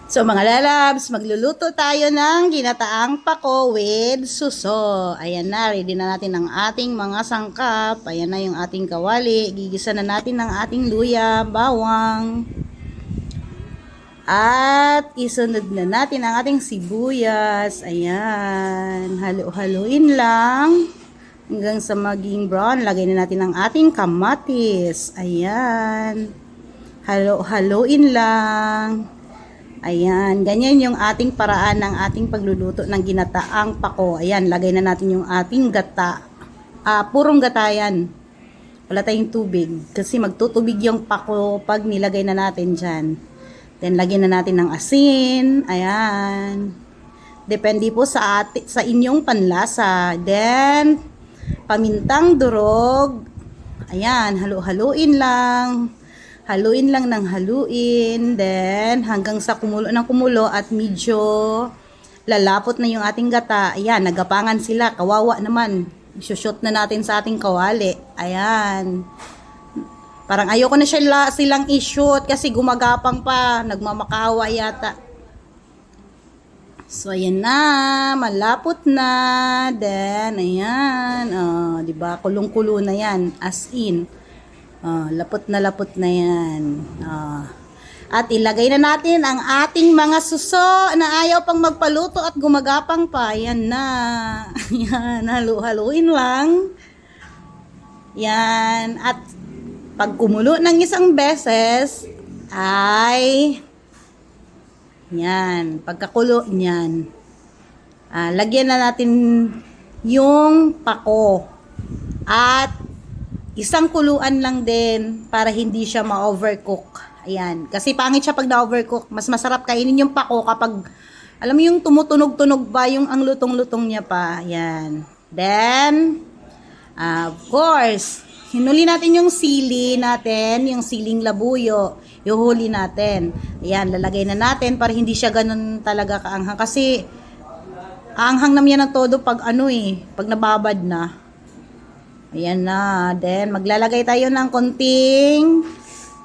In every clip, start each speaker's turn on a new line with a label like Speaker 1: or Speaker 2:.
Speaker 1: So mga lalabs, magluluto tayo ng ginataang pako with suso. Ayan na, ready na natin ang ating mga sangkap. Ayan na yung ating kawali. Gigisa na natin ng ating luya, bawang. At isunod na natin ang ating sibuyas. Ayan, halo-haloin lang hanggang sa maging brown. Lagay na natin ang ating kamatis. Ayan, halo-haloin lang. Ayan, ganyan yung ating paraan ng ating pagluluto ng ginataang pako. Ayan, lagay na natin yung ating gata. Purong gata yan. Wala tayong tubig. Kasi magtutubig yung pako pag nilagay na natin dyan. Then, lagyan na natin ng asin. Ayan. Depende po sa inyong panlasa. Then, pamintang durog. Ayan, halo-haloin lang. Haluin lang ng haluin, then hanggang sa kumulo ng kumulo at medyo lalapot na yung ating gata. Ayan, nagapangan sila, kawawa naman. Isushoot na natin sa ating kawali. Ayan. Parang ayoko na silang i-shoot kasi gumagapang pa, nagmamakawa yata. So ayan na, malapot na. Then ayan, di ba? Kulong-kulo na 'yan, as in. Lapot na yan. At ilagay na natin ang ating mga suso na ayaw pang magpaluto at gumagapang pa. Yan na. Yan, halu-haluin lang. Yan. At pag kumulo ng isang beses, ay yan. Pagkakulo niyan, lagyan na natin yung pako. At isang kuluan lang din para hindi siya ma-overcook. Ayan. Kasi pangit siya pag na-overcook. Mas masarap kainin yung pako kapag, alam mo yung tumutunog-tunog ba yung ang lutong-lutong niya pa. Ayan. Then, of course, hinuli natin yung sili natin, yung siling labuyo. Ihuli natin. Ayan, lalagay na natin para hindi siya ganun talaga kaanghang. Kasi, aanghang naman yan ng todo pag pag nababad na. Ayan na. Then, maglalagay tayo ng konting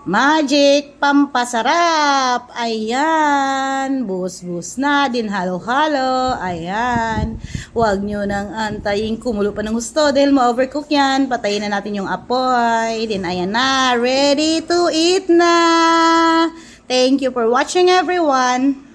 Speaker 1: magic pampasarap. Ayan. Bus-bus na. Din halo-halo. Ayan. Huwag nyo nang antayin kumulo pa ng gusto dahil ma-overcook yan. Patayin na natin yung apoy. Then, ayan na. Ready to eat na. Thank you for watching, everyone.